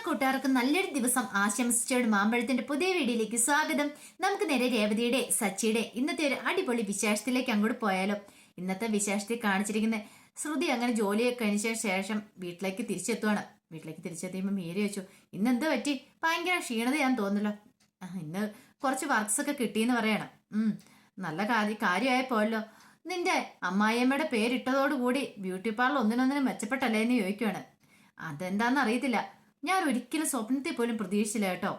കൂട്ടുകാർക്ക് നല്ലൊരു ദിവസം ആശംസിച്ചോട് മാമ്പഴത്തിന്റെ പുതിയ വീഡിയോയിലേക്ക് സ്വാഗതം. നമുക്ക് നേരെ രേവതിയുടെ സച്ചിയുടെ ഇന്നത്തെ ഒരു അടിപൊളി വിശേഷത്തിലേക്ക് അങ്ങോട്ട് പോയാലോ. ഇന്നത്തെ വിശേഷത്തിൽ കാണിച്ചിരിക്കുന്ന ശ്രുതി അങ്ങനെ ജോലിയൊക്കെ കഴിഞ്ഞ ശേഷം വീട്ടിലേക്ക് തിരിച്ചെത്തുവാണ്. വീട്ടിലേക്ക് തിരിച്ചെത്തിയുമ്പോൾ മീര ചോദിച്ചു, ഇന്ന് എന്ത് പറ്റി? ഭയങ്കര ക്ഷീണതയാന്ന് തോന്നല്ലോ. ഇന്ന് കുറച്ച് വർക്ക്സ് ഒക്കെ കിട്ടിയെന്ന് പറയണം. നല്ല കാര്യമായപ്പോഴല്ലോ. നിന്റെ അമ്മായിയമ്മയുടെ പേരിട്ടതോടുകൂടി ബ്യൂട്ടി പാർലർ ഒന്നിനൊന്നിനും മെച്ചപ്പെട്ടല്ലേ എന്ന് ചോദിക്കുവാണ്. അതെന്താന്ന് അറിയത്തില്ല, ഞാൻ ഒരിക്കലും സ്വപ്നത്തിൽ പോലും പ്രതീക്ഷിച്ചില്ല കേട്ടോ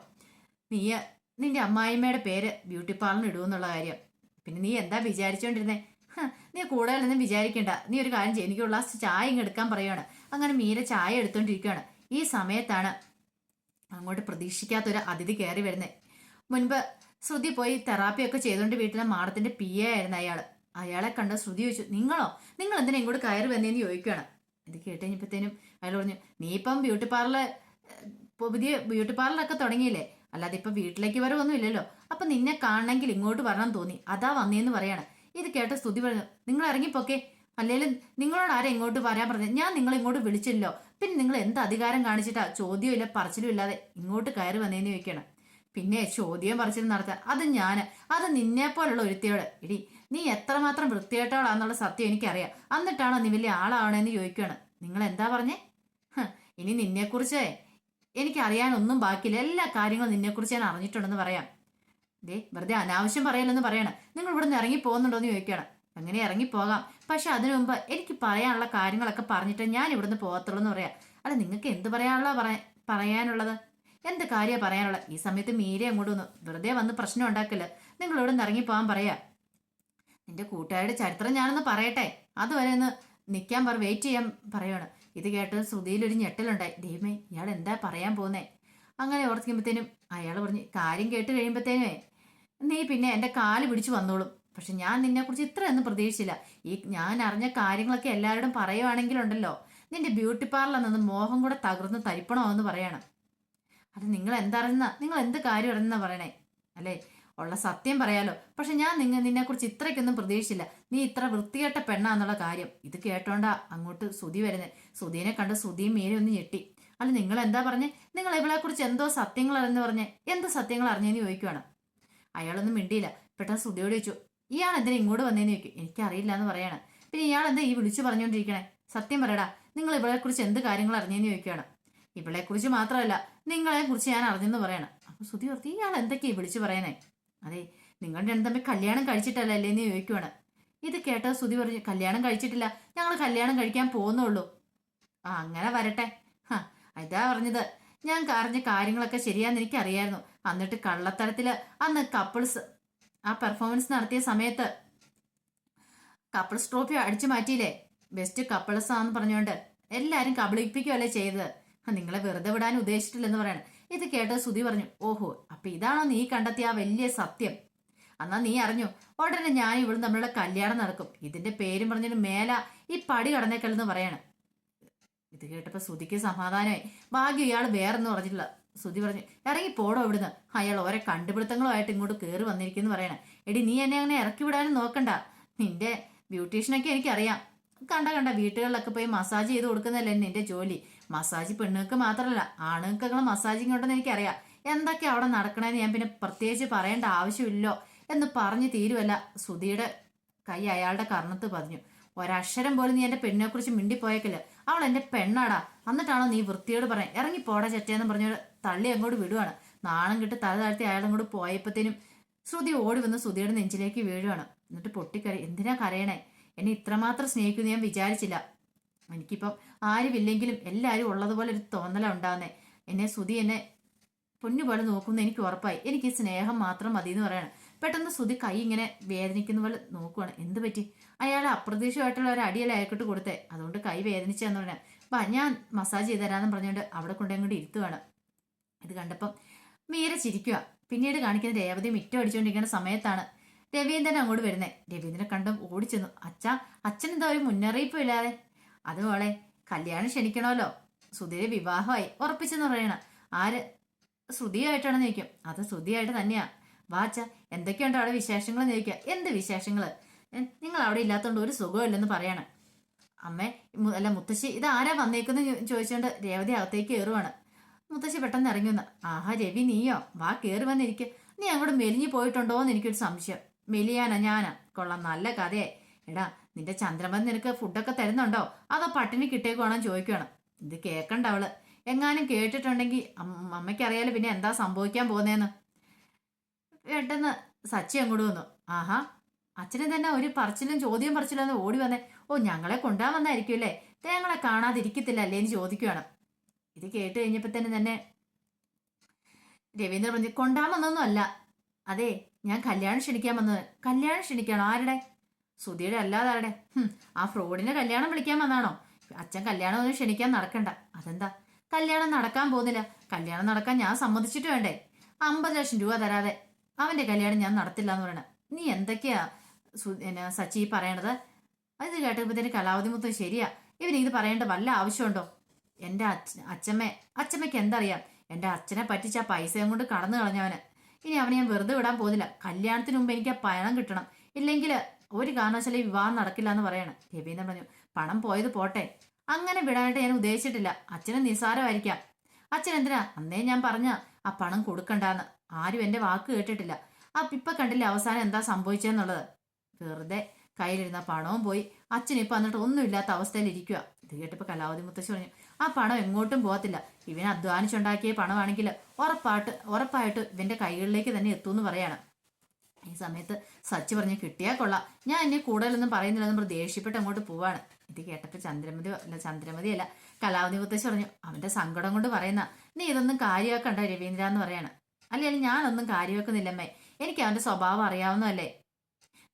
നിന്റെ അമ്മായിമ്മയുടെ പേര് ബ്യൂട്ടി പാർലറിന് ഇടുമെന്നുള്ള കാര്യം. പിന്നെ നീ എന്താ വിചാരിച്ചോണ്ടിരുന്നേ? നീ കൂടുതലൊന്നും വിചാരിക്കണ്ട. നീ ഒരു കാര്യം ചെയ്യും, എനിക്ക് ഒരു ഗ്ലാസ് ചായ ഇങ്ങ് എടുക്കാൻ പറയുകയാണ്. അങ്ങനെ മീര ചായ എടുത്തോണ്ടിരിക്കുകയാണ്. ഈ സമയത്താണ് അങ്ങോട്ട് പ്രതീക്ഷിക്കാത്തൊരു അതിഥി കയറി വരുന്നത്. മുൻപ് ശ്രുതി പോയി തെറാപ്പിയൊക്കെ ചെയ്തുകൊണ്ട് വീട്ടിലെ മാഡത്തിന്റെ PA ആയിരുന്നു അയാളെ കണ്ട ശ്രുതി ചോദിച്ചു, നിങ്ങൾ എന്തിനാ ഇങ്ങോട്ട് കയറി വന്നേന്ന് ചോദിക്കുകയാണ്. ഇത് കേട്ട് കഴിഞ്ഞപ്പോഴത്തേനും അയാൾ പറഞ്ഞു, നീ ഇപ്പം പുതിയ ബ്യൂട്ടി പാർലറൊക്കെ തുടങ്ങിയില്ലേ, അല്ലാതെ ഇപ്പൊ വീട്ടിലേക്ക് വരവൊന്നും ഇല്ലല്ലോ. അപ്പൊ നിന്നെ കാണണമെങ്കിൽ ഇങ്ങോട്ട് വരണം തോന്നി, അതാ വന്നേന്ന് പറയാണ്. ഇത് കേട്ട സ്തുതി പറഞ്ഞു, നിങ്ങൾ ഇറങ്ങിപ്പോക്കെ, അല്ലെങ്കിൽ നിങ്ങളോട് ആരാ ഇങ്ങോട്ട് വരാൻ പറഞ്ഞത്? ഞാൻ നിങ്ങൾ ഇങ്ങോട്ട് വിളിച്ചില്ലോ, പിന്നെ നിങ്ങൾ എന്ത് അധികാരം കാണിച്ചിട്ടാ ചോദ്യവും ഇല്ല പറച്ചിലും ഇല്ലാതെ ഇങ്ങോട്ട് കയറി വന്നേന്ന് ചോദിക്കണം. പിന്നെ ചോദ്യം പറച്ചിലും നടത്താൻ അത് നിന്നെ പോലുള്ള ഒരുത്തിയോട്, ഇടി നീ എത്രമാത്രം വൃത്തികെട്ടവളാന്നുള്ള സത്യം എനിക്കറിയാം, എന്നിട്ടാണോ നീ വലിയ ആളാവണേന്ന് ചോദിക്കുകയാണ്. നിങ്ങൾ എന്താ പറഞ്ഞേ? ഇനി നിന്നെക്കുറിച്ച് എനിക്ക് അറിയാനൊന്നും ബാക്കിയില്ല, എല്ലാ കാര്യങ്ങളും നിന്നെക്കുറിച്ച് ഞാൻ അറിഞ്ഞിട്ടുണ്ടെന്ന് പറയാം. വെറുതെ അനാവശ്യം പറയലെന്ന് പറയണം. നിങ്ങൾ ഇവിടുന്ന് ഇറങ്ങി പോകുന്നുണ്ടോന്ന് ചോദിക്കണം. അങ്ങനെ ഇറങ്ങിപ്പോകാം, പക്ഷെ അതിനു മുമ്പ് എനിക്ക് പറയാനുള്ള കാര്യങ്ങളൊക്കെ പറഞ്ഞിട്ട് ഞാൻ ഇവിടുന്ന് പോകത്തുള്ളൂ എന്ന് പറയാം. അല്ല, നിങ്ങൾക്ക് എന്ത് പറയാനുള്ളത്? എന്ത് കാര്യമാണ് പറയാനുള്ളത്? ഈ സമയത്ത് മീര അങ്ങോട്ട് വന്നു, വെറുതെ വന്ന് പ്രശ്നം ഉണ്ടാക്കില്ല, നിങ്ങൾ ഇവിടെ നിന്ന് ഇറങ്ങിപ്പോകാൻ പറയാ. നിന്റെ കൂട്ടുകാരുടെ ചരിത്രം ഞാനൊന്ന് പറയട്ടെ, അതുവരെ ഒന്ന് നിൽക്കാൻ വെയിറ്റ് ചെയ്യാൻ പറയുവാണ്. ഇത് കേട്ട് ശ്രുതിയിലൊരു ഞെട്ടലുണ്ടായി. ദൈവമേ, ഇയാൾ എന്താ പറയാൻ പോകുന്നേ? അങ്ങനെ ഓർത്തിക്കുമ്പോഴത്തേനും അയാൾ പറഞ്ഞു, കാര്യം കേട്ട് കഴിയുമ്പോഴത്തേനുമേ നീ പിന്നെ എൻ്റെ കാല് പിടിച്ചു വന്നോളും. പക്ഷെ ഞാൻ നിന്നെക്കുറിച്ച് ഇത്രയൊന്നും പ്രതീക്ഷിച്ചില്ല. ഈ ഞാൻ അറിഞ്ഞ കാര്യങ്ങളൊക്കെ എല്ലാവരോടും പറയുവാണെങ്കിലുണ്ടല്ലോ, നിന്റെ ബ്യൂട്ടി പാർലറിൽ നിന്ന് മോഹം കൂടെ തകർന്ന് തരിപ്പണമാവെന്ന് പറയണം. അത് നിങ്ങൾ നിങ്ങൾ എന്ത് കാര്യം അറിഞ്ഞെന്നാ പറയണേ? അല്ലേ, ഉള്ള സത്യം പറയാലോ. പക്ഷെ ഞാൻ നിന്നെക്കുറിച്ച് ഇത്രയ്ക്കൊന്നും പ്രതീക്ഷിച്ചില്ല, നീ ഇത്ര വൃത്തികെട്ട പെണ്ണാന്നുള്ള കാര്യം. ഇത് കേട്ടോണ്ടാ അങ്ങോട്ട് ശ്രുതി വരുന്നത്. ശ്രുതിനെ കണ്ട് ശ്രുതിയും മീരെ ഒന്ന് ഞെട്ടി. അല്ല, നിങ്ങൾ എന്താ പറഞ്ഞേ? നിങ്ങൾ ഇവളെക്കുറിച്ച് എന്തോ സത്യങ്ങൾ അറിഞ്ഞെന്ന് പറഞ്ഞേ, എന്ത് സത്യങ്ങൾ അറിഞ്ഞെന്ന് ചോദിക്കുവാണ്. അയാളൊന്നും മിണ്ടിയില്ല. പെട്ടെന്ന് ശ്രുതിയോട് ചോദിച്ചു, ഇയാൾ എന്തിനാ ഇങ്ങോട്ട് വന്നേന്ന് ചോദിക്കും. എനിക്കറിയില്ല എന്ന് പറയാണ്. പിന്നെ ഇയാൾ എന്താ ഈ വിളിച്ചു പറഞ്ഞുകൊണ്ടിരിക്കണേ? സത്യം പറയടാ, നിങ്ങൾ ഇവളെക്കുറിച്ച് എന്ത് കാര്യങ്ങൾ അറിഞ്ഞെന്ന് ചോദിക്കുകയാണ്. ഇവളെക്കുറിച്ച് മാത്രമല്ല, നിങ്ങളെക്കുറിച്ച് ഞാൻ അറിഞ്ഞെന്ന് പറയണം. അപ്പൊ ശ്രുതി ഓർത്തി, ഇയാൾ എന്തൊക്കെയാ വിളിച്ചു പറയണേ? അതെ, നിങ്ങൾ രണ്ടും തമ്മിൽ കല്യാണം കഴിച്ചിട്ടല്ല അല്ലേന്ന് ചോദിക്കുവാണ്. ഇത് കേട്ട ശ്രുതി പറഞ്ഞു, കല്യാണം കഴിച്ചിട്ടില്ല, ഞങ്ങൾ കല്യാണം കഴിക്കാൻ പോകുന്നുള്ളൂ. അങ്ങനെ വരട്ടെ. ഇതാ പറഞ്ഞത്, ഞാൻ അറിഞ്ഞ കാര്യങ്ങളൊക്കെ ശരിയാന്ന് എനിക്ക് അറിയായിരുന്നു. എന്നിട്ട് കള്ളത്തരത്തില് അന്ന് കപ്പിൾസ് പെർഫോമൻസ് നടത്തിയ സമയത്ത് കപ്പിൾസ് ട്രോഫി അടിച്ചു മാറ്റിയില്ലേ, ബെസ്റ്റ് കപ്പിൾസ് ആന്ന് പറഞ്ഞുകൊണ്ട് എല്ലാരും കബളിപ്പിക്കുകയല്ലേ ചെയ്തത്. നിങ്ങളെ വെറുതെ വിടാൻ ഉദ്ദേശിച്ചിട്ടില്ലെന്ന് പറയണം. ഇത് കേട്ട ശ്രുതി പറഞ്ഞു, ഓഹോ, അപ്പൊ ഇതാണോ നീ കണ്ടെത്തിയ ആ വലിയ സത്യം? എന്നാ നീ അറിഞ്ഞു, ഉടനെ ഞാൻ ഇവിടുന്ന് തമ്മിലുള്ള കല്യാണം നടക്കും. ഇതിന്റെ പേരും പറഞ്ഞിട്ട് മേല ഈ പടി കടന്നേക്കല്ലെന്ന് പറയാണ്. ഇത് കേട്ടപ്പോ ശ്രുതിക്ക് സമാധാനമായി. ഭാഗ്യം ഇയാൾ വേറെന്ന് പറഞ്ഞിട്ടില്ല. ശ്രുതി പറഞ്ഞു, ഇറങ്ങി പോടോ ഇവിടുന്ന്. അയാൾ ഓരോ കണ്ടുപിടുത്തങ്ങളുമായിട്ട് ഇങ്ങോട്ട് കയറി വന്നിരിക്കുന്നു പറയണേ. എടി, നീ എന്നെ അങ്ങനെ ഇറക്കി വിടാനും നോക്കണ്ട. നിന്റെ ബ്യൂട്ടീഷ്യനൊക്കെ എനിക്കറിയാം. കണ്ട വീട്ടുകളിലൊക്കെ പോയി മസാജ് ചെയ്ത് കൊടുക്കുന്നതല്ലേ നിന്റെ ജോലി. മസാജ് പെണ്ണുങ്ങൾക്ക് മാത്രമല്ല, ആണുങ്ങൾക്ക് മസാജിങ് ഉണ്ടെന്ന് എനിക്കറിയാം. എന്തൊക്കെ അവിടെ നടക്കണേന്ന് ഞാൻ പിന്നെ പ്രത്യേകിച്ച് പറയേണ്ട ആവശ്യമില്ലോ എന്ന് പറഞ്ഞു തീരുവല്ല. ശ്രുതിയുടെ കൈ അയാളുടെ കർണത്ത് പതിഞ്ഞു. ഒരക്ഷരം പോലും നീ എന്റെ പെണ്ണിനെ കുറിച്ച് മിണ്ടിപ്പോയേക്കില്ല. അവൾ എന്റെ പെണ്ണാടാ, എന്നിട്ടാണോ നീ വൃത്തിയോട് പറയാൻ? ഇറങ്ങി പോടാ ചെറ്റേന്ന് പറഞ്ഞൊരു തള്ളി അങ്ങോട്ട് വിടുവാണ്. നാണം കിട്ട് തല താഴ്ത്തി അയാളങ്ങോട്ട് പോയപ്പോഴത്തേനും ശ്രുതി ഓടി വന്ന് ശ്രുതിയുടെ നെഞ്ചിലേക്ക് വീഴുവാണ്. എന്നിട്ട് പൊട്ടിക്കറി, എന്തിനാ കരയണേ? എന്നെ ഇത്രമാത്രം സ്നേഹിക്കുന്നു ഞാൻ വിചാരിച്ചില്ല. എനിക്കിപ്പം ആരുമില്ലെങ്കിലും എല്ലാവരും ഉള്ളതുപോലെ ഒരു തോന്നല ഉണ്ടാകുന്നേ. ശ്രുതി എന്നെ പൊന്നുപോലെ നോക്കുന്ന എനിക്ക് ഉറപ്പായി. എനിക്ക് ഈ സ്നേഹം മാത്രം മതി എന്ന് പറയണം. പെട്ടെന്ന് ശ്രുതി കൈ ഇങ്ങനെ വേദനിക്കുന്ന പോലെ നോക്കുവാണ്. എന്ത് പറ്റി? അയാൾ അപ്രതീക്ഷിതമായിട്ടുള്ള ഒരു അടിയല്ല അയക്കിട്ട് കൊടുത്തേ, അതുകൊണ്ട് കൈ വേദനിച്ചെന്ന് പറഞ്ഞാൽ ഞാൻ മസാജ് ചെയ്ത് തരാമെന്ന് പറഞ്ഞുകൊണ്ട് അവിടെ കൊണ്ടുപോയി ഇരുത്തുവാണ്. ഇത് കണ്ടപ്പം മീര ചിരിക്കുക. പിന്നീട് കാണിക്കുന്ന രേവതി മിറ്റം അടിച്ചുകൊണ്ടിരിക്കുന്ന സമയത്താണ് രവീന്ദ്രൻ അങ്ങോട്ട് വരുന്നേ. രവീന്ദ്രനെ കണ്ടും ഓടിച്ചെന്നു. അച്ഛൻ എന്താ ഒരു മുന്നറിയിപ്പും ഇല്ലാതെ? അതുപോലെ കല്യാണം ക്ഷണിക്കണമല്ലോ, ശ്രുതിയുടെ വിവാഹമായി ഉറപ്പിച്ചെന്ന് പറയണം. ആര്? ശ്രുതിയായിട്ടാണെന്ന് ചോദിക്കും. അത് ശ്രുതിയായിട്ട് തന്നെയാ. വാച്ച, എന്തൊക്കെയുണ്ടോ അവിടെ വിശേഷങ്ങൾ ചോദിക്കുക. എന്ത് വിശേഷങ്ങള്? നിങ്ങൾ അവിടെ ഇല്ലാത്തതുകൊണ്ട് ഒരു സുഖമില്ലെന്ന് പറയണം. അമ്മേ, അല്ല മുത്തശ്ശി, ഇത് ആരാ വന്നേക്കെന്ന് ചോദിച്ചുകൊണ്ട് രേവതി അകത്തേക്ക് കയറുവാണ്. മുത്തശ്ശി പെട്ടെന്ന് ഇറങ്ങി വന്ന്, ആഹാ രവി നീയോ, വാ കേറി വന്നിരിക്കുക. നീ അങ്ങോട്ട് മെലിഞ്ഞു പോയിട്ടുണ്ടോ എന്ന് എനിക്കൊരു സംശയം. മെലിയാനാ ഞാനാ? കൊള്ളാം, നല്ല കഥയെ. എടാ, നിന്റെ ചന്ദ്രമതി നിനക്ക് ഫുഡൊക്കെ തരുന്നുണ്ടോ അതോ പട്ടിണി കിട്ടേക്കുവാണോ ചോദിക്കുകയാണ്. ഇത് കേക്കണ്ട അവള്. എങ്ങാനും കേട്ടിട്ടുണ്ടെങ്കിൽ അമ്മയ്ക്കറിയാലോ പിന്നെ എന്താ സംഭവിക്കാൻ പോകുന്നേന്ന്. പെട്ടെന്ന് സച്ചി അങ്ങോട്ട് വന്നു. ആഹാ, അച്ഛനെ തന്നെ ഒരു പറച്ചിലും ചോദ്യം പറച്ചിലും ഒന്ന് ഓടി വന്നേ. ഓ, ഞങ്ങളെ കൊണ്ടുപോകാൻ വന്നായിരിക്കും അല്ലേ? ഞങ്ങളെ കാണാതിരിക്കത്തില്ല അല്ലേന്ന് ചോദിക്കുകയാണ്. ഇത് കേട്ട് കഴിഞ്ഞപ്പോ തന്നെ രവീന്ദ്ര പറഞ്ഞു, കൊണ്ടുപോകാൻ വന്നൊന്നും അല്ല. അതെ, ഞാൻ കല്യാണം ക്ഷണിക്കാൻ വന്നത്. കല്യാണം ക്ഷണിക്കണോ? ആരുടെ? സുധിയുടെ അല്ലാതെ ആരുടെ? ആ ഫ്രോഡിനെ കല്യാണം വിളിക്കാൻ വന്നാണോ? അച്ഛൻ കല്യാണം ഒന്നും ക്ഷണിക്കാൻ നടക്കണ്ട. അതെന്താ? കല്യാണം നടക്കാൻ പോകുന്നില്ല. കല്യാണം നടക്കാൻ ഞാൻ സമ്മതിച്ചിട്ട് വേണ്ടേ? 50 ലക്ഷം രൂപ തരാതെ അവന്റെ കല്യാണം ഞാൻ നടത്തില്ല എന്ന് പറയണ. നീ എന്തൊക്കെയാ സച്ചി പറയണത്? അത് കേട്ടപ്പോഴത്തേന് കലാവതി മൊത്തം ശരിയാ, ഇത് പറയേണ്ട വല്ല ആവശ്യമുണ്ടോ? എന്റെ അച്ഛമ്മയ്ക്ക് എന്തറിയാം? എന്റെ അച്ഛനെ പറ്റിച്ച ആ പൈസയും കൊണ്ട് കടന്നു കളഞ്ഞവന്. ഇനി അവനെ ഞാൻ വെറുതെ വിടാൻ പോകുന്നില്ല. കല്യാണത്തിന് മുമ്പ് എനിക്ക് ആ പണം കിട്ടണം. ഇല്ലെങ്കിൽ ഒരു കാരണവശാലും ഈ വിവാഹം നടക്കില്ല എന്ന് പറയണം. രവീന്ദ്രൻ പറഞ്ഞു, പണം പോയത് പോട്ടെ, അങ്ങനെ വിടാനായിട്ട് ഞാൻ ഉദ്ദേശിച്ചിട്ടില്ല. അച്ഛന് നിസ്സാരമായിരിക്കാം. അച്ഛൻ എന്തിനാ അന്നേ ഞാൻ പറഞ്ഞ ആ പണം കൊടുക്കണ്ടെന്ന്? ആരും എന്റെ വാക്ക് കേട്ടിട്ടില്ല. ഇപ്പൊ കണ്ടില്ല അവസാനം എന്താ സംഭവിച്ചെന്നുള്ളത്. വെറുതെ കയ്യിലിരുന്ന പണവും പോയി. അച്ഛൻ ഇപ്പൊ എന്നിട്ട് ഒന്നുമില്ലാത്ത അവസ്ഥയിൽ ഇരിക്കുക. ഇത് കേട്ടപ്പോ കലാവതി മുത്തശ്ശി പറഞ്ഞു, ആ പണം എങ്ങോട്ടും പോകത്തില്ല. ഇവൻ അധ്വാനിച്ചുണ്ടാക്കിയ പണമാണെങ്കിൽ ഉറപ്പായിട്ട് ഇവന്റെ കൈകളിലേക്ക് തന്നെ എത്തുമെന്ന് പറയാണ്. ഈ സമയത്ത് സച്ചി പറഞ്ഞു, കിട്ടിയാ കൊള്ളാം, ഞാൻ എന്നെ കൂടുതലൊന്നും പറയുന്നില്ലെന്ന് പറഞ്ഞ് ദേഷ്യപ്പെട്ട് അങ്ങോട്ട് പോവാണ്. ഇത് കേട്ടപ്പോ ചന്ദ്രമതി അല്ല കലാവതി മുത്തശ്ശി പറഞ്ഞു, അവന്റെ സങ്കടം കൊണ്ട് പറയുന്ന, നീ ഇതൊന്നും കാര്യമാക്കണ്ട രവീന്ദ്ര എന്ന് പറയാണ്. അല്ലെങ്കിൽ ഞാനൊന്നും കാര്യമാക്കുന്നില്ലമ്മേ, എനിക്ക് അവന്റെ സ്വഭാവം അറിയാവുന്നതല്ലേ.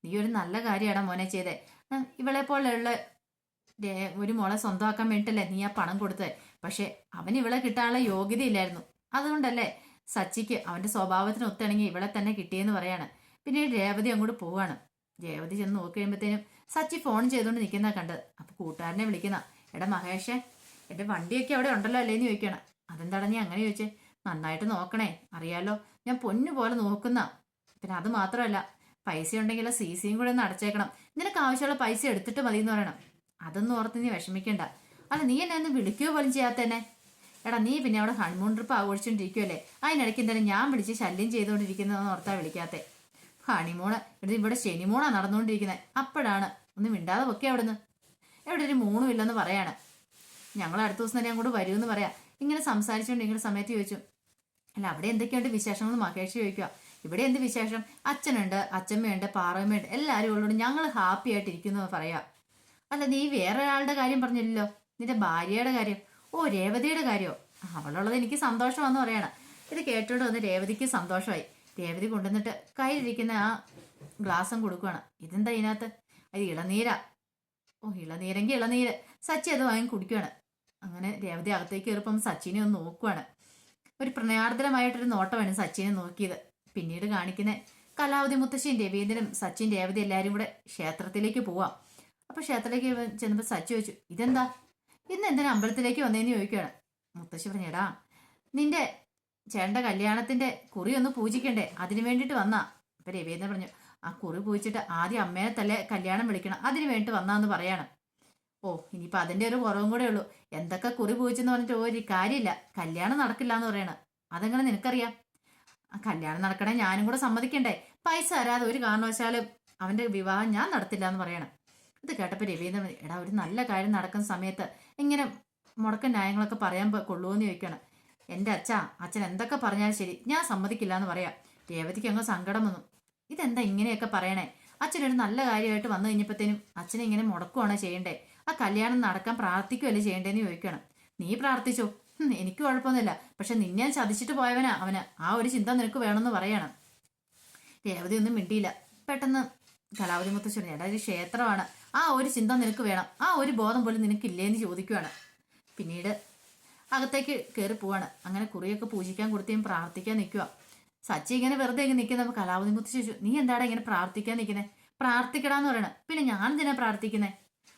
നീ ഒരു നല്ല കാര്യമാണ് മോനെ ചെയ്തേ. ഇവളെ പോലെയുള്ള ഒരു മോളെ സ്വന്തമാക്കാൻ വേണ്ടിട്ടല്ലേ നീ ആ പണം കൊടുത്തത്. പക്ഷെ അവന് ഇവളെ കിട്ടാനുള്ള യോഗ്യത ഇല്ലായിരുന്നു. അതുകൊണ്ടല്ലേ സച്ചിക്ക് അവന്റെ സ്വഭാവത്തിന് ഒത്തിണങ്ങി ഇവളെ തന്നെ കിട്ടിയെന്ന് പറയാണ്. പിന്നീട് രേവതി അങ്ങോട്ട് പോവാണ്. രേവതി ചെന്ന് നോക്കി കഴിയുമ്പോഴത്തേനും സച്ചി ഫോൺ ചെയ്തുകൊണ്ട് നിൽക്കുന്ന കണ്ടത്. അപ്പൊ കൂട്ടുകാരനെ വിളിക്കുന്ന, എടാ മഹേഷേ, എന്റെ വണ്ടിയൊക്കെ അവിടെ ഉണ്ടല്ലോ അല്ലേന്ന് ചോദിക്കണം. അതെന്താടാ നീ അങ്ങനെ ചോദിച്ചേ? നന്നായിട്ട് നോക്കണേ, അറിയാലോ ഞാൻ പൊന്നു പോലെ നോക്കുന്ന. പിന്നെ അത് മാത്രമല്ല, പൈസ ഉണ്ടെങ്കിൽ സിയും കൂടെ ഒന്ന് അടച്ചേക്കണം. നിനക്ക് ആവശ്യമുള്ള പൈസ എടുത്തിട്ട് മതി എന്ന് പറയണം. അതൊന്നും ഓർത്ത് നീ വിഷമിക്കണ്ട. അല്ല, നീ എന്നെ ഒന്ന് വിളിക്കുകയോ പോലും ചെയ്യാത്തന്നെ. എടാ, നീ പിന്നെ അവിടെ ഹണിമൂൺ ട്രിപ്പ് ആഘോഷിച്ചോണ്ടിരിക്കുവല്ലേ, അതിനിടയ്ക്ക് എന്തായാലും ഞാൻ വിളിച്ച് ശല്യം ചെയ്തുകൊണ്ടിരിക്കുന്നതെന്ന് ഓർത്താ വിളിക്കാത്തെ. ഹണിമൂണ് ഇവിടെ ശനിമൂണാ നടന്നുകൊണ്ടിരിക്കുന്നത്. അപ്പോഴാണ് ഒന്ന് മിണ്ടാതെ പൊക്കെ അവിടുന്ന്. എവിടെ ഒരു മൂണും ഇല്ലെന്ന് പറയാണ്. ഞങ്ങൾ അടുത്ത ദിവസം തന്നെ അങ്ങോട്ട് വരുമെന്ന് പറയാം. ഇങ്ങനെ സംസാരിച്ചുകൊണ്ടിരിക്കുന്ന സമയത്ത് ചോദിച്ചു, അല്ല അവിടെ എന്തൊക്കെയുണ്ട് വിശേഷങ്ങൾ മഹേഷ് ചോദിക്കുക. ഇവിടെ എന്ത് വിശേഷം? അച്ഛനുണ്ട്, അച്ഛമ്മയുണ്ട്, പാറമ്മയുണ്ട്, എല്ലാവരും ഉള്ളോട് ഞങ്ങൾ ഹാപ്പി ആയിട്ടിരിക്കുന്നു പറയാ. അല്ല, നീ വേറെ ഒരാളുടെ കാര്യം പറഞ്ഞില്ലല്ലോ, നിന്റെ ഭാര്യയുടെ കാര്യം. ഓ, രേവതിയുടെ കാര്യമോ? അവളുള്ളത് എനിക്ക് സന്തോഷമാണെന്ന് പറയണം. ഇത് കേട്ടോണ്ട് വന്ന് രേവതിക്ക് സന്തോഷമായി. രേവതി കൊണ്ടുവന്നിട്ട് കയ്യിലിരിക്കുന്ന ആ ഗ്ലാസും കൊടുക്കുകയാണ്. ഇതെന്താ ഇതിനകത്ത്? അത് ഇളനീരാ. ഓ, ഇളനീരെങ്കിൽ ഇളനീര്. സച്ചി അത് വാങ്ങി കുടിക്കുകയാണ്. അങ്ങനെ രേവതി അകത്തേക്ക് കയറിപ്പം സച്ചിനെ ഒന്ന് നോക്കുവാണ്. ഒരു പ്രണയാർദ്രമായിട്ടൊരു നോട്ടമാണ് സച്ചിനെ നോക്കിയത്. പിന്നീട് കാണിക്കുന്ന കലാവതി മുത്തശ്ശിയും രവീന്ദ്രനും സച്ചിൻ രേവതി എല്ലാവരും കൂടെ ക്ഷേത്രത്തിലേക്ക് പോവാം. അപ്പൊ ക്ഷേത്രത്തിലേക്ക് ചെന്നപ്പോൾ സച്ചി ചോദിച്ചു, ഇതെന്താ ഇന്ന് എന്തിനാ അമ്പലത്തിലേക്ക് വന്നേന്ന് ചോദിക്കുകയാണ്. മുത്തശ്ശി പറഞ്ഞേടാ, നിന്റെ ചേട്ടന്റെ കല്യാണത്തിന്റെ കുറി ഒന്ന് പൂജിക്കണ്ടേ, അതിനു വേണ്ടിയിട്ട് വന്നാ. അപ്പൊ രവീന്ദ്രൻ പറഞ്ഞു, ആ കുറി പൂജിച്ചിട്ട് ആദ്യം അമ്മേനെ തന്നെ കല്യാണം വിളിക്കണം, അതിനു വേണ്ടിട്ട് വന്നാന്ന് പറയാണ്. ഓ, ഇനിയിപ്പൊ അതിന്റെ ഒരു കുറവും കൂടെ ഉള്ളൂ. എന്തൊക്കെ കുറി പൂജിച്ചെന്ന് പറഞ്ഞിട്ട് ഒരു കാര്യമില്ല, കല്യാണം നടക്കില്ല എന്ന് പറയണ. അതെങ്ങനെ നിനക്കറിയാം? ആ കല്യാണം നടക്കണേ ഞാനും കൂടെ സമ്മതിക്കണ്ടേ? പൈസ തരാതെ ഒരു കാരണവശാലും അവന്റെ വിവാഹം ഞാൻ നടത്തില്ല എന്ന് പറയണം. ഇത് കേട്ടപ്പോ രവീന്ദ്രൻ, എടാ ഒരു നല്ല കാര്യം നടക്കുന്ന സമയത്ത് ഇങ്ങനെ മുടക്ക ന്യായങ്ങളൊക്കെ പറയാൻ കൊള്ളുമെന്ന് ചോദിക്കണം. എന്റെ അച്ഛൻ എന്തൊക്കെ പറഞ്ഞാലും ശരി, ഞാൻ സമ്മതിക്കില്ല എന്ന് പറയാം. രേവതിക്ക് അങ്ങ് സങ്കടം വന്നു. ഇതെന്താ ഇങ്ങനെയൊക്കെ പറയണേ? അച്ഛനൊരു നല്ല കാര്യമായിട്ട് വന്നു കഴിഞ്ഞപ്പോഴത്തേനും അച്ഛനെ ഇങ്ങനെ മുടക്കുവാണോ ചെയ്യണ്ടേ? ആ കല്യാണം നടക്കാൻ പ്രാർത്ഥിക്കുകയല്ലേ ചെയ്യേണ്ടേന്ന് ചോദിക്കണം. നീ പ്രാർത്ഥിച്ചോ, എനിക്ക് കുഴപ്പമൊന്നുമില്ല, പക്ഷെ നിന്നെ ചതിച്ചിട്ട് പോയവനാ അവന്. ആ ഒരു ചിന്ത നിനക്ക് വേണമെന്ന് പറയണം. രേവതി ഒന്നും മിണ്ടിയില്ല. പെട്ടെന്ന് കലാവതി മുത്തശ്ശി പറഞ്ഞു, എടാ ഒരു ക്ഷേത്രമാണ്, ആ ഒരു ചിന്ത നിനക്ക് വേണം, ആ ഒരു ബോധം പോലും നിനക്കില്ലേന്ന് ചോദിക്കുവാണ്. പിന്നീട് അകത്തേക്ക് കയറി പോവാണ്. അങ്ങനെ കുറിയൊക്കെ പൂജിക്കാൻ കൊടുത്തേയും പ്രാർത്ഥിക്കാൻ നിൽക്കുക. സച്ചി ഇങ്ങനെ വെറുതെ ഇങ്ങനെ നിൽക്കുന്ന കലാവതി മുത്തശ്ശി ചോദിച്ചു, നീ എന്താടാ ഇങ്ങനെ പ്രാർത്ഥിക്കാൻ നിൽക്കുന്നത്? പ്രാർത്ഥിക്കടാന്ന് പറയണം. പിന്നെ ഞാൻ എന്തിനാ പ്രാർത്ഥിക്കുന്നത്?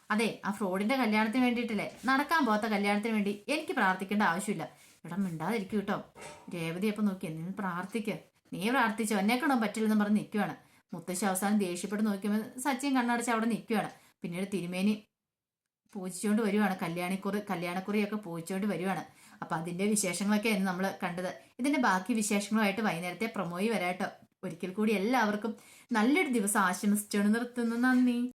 അതെ, ആ ഫ്രോഡിന്റെ കല്യാണത്തിന് വേണ്ടിയിട്ടല്ലേ, നടക്കാൻ പോകാത്ത കല്യാണത്തിന് വേണ്ടി എനിക്ക് പ്രാർത്ഥിക്കേണ്ട ആവശ്യമില്ല. ഇടം മിണ്ടാതിരിക്കും കേട്ടോ. രേവതി അപ്പൊ നോക്കി, നീ പ്രാർത്ഥിക്കുക, നീ പ്രാർത്ഥിച്ചോ, എന്നെക്കണോ പറ്റില്ലെന്ന് പറഞ്ഞ് നിൽക്കുവാണ്. മുത്തശ്ശി അവസാനം ദേഷ്യപ്പെട്ട് നോക്കിയപ്പോൾ സച്ചിൻ കണ്ണടച്ച് അവിടെ നിൽക്കുകയാണ്. പിന്നീട് തിരുമേനി പൂജിച്ചുകൊണ്ട് വരുവാണ്. കല്യാണക്കുറിയൊക്കെ പൂജിച്ചുകൊണ്ട് വരുവാണ്. അപ്പൊ അതിന്റെ വിശേഷങ്ങളൊക്കെയാണ് നമ്മൾ കണ്ടത്. ഇതിന്റെ ബാക്കി വിശേഷങ്ങളുമായിട്ട് വൈകുന്നേരത്തെ പ്രൊമോയി വരാട്ടോ. ഒരിക്കൽ കൂടി എല്ലാവർക്കും നല്ലൊരു ദിവസം ആശംസിച്ചുകൊണ്ട് നിർത്തുന്നു. നന്ദി.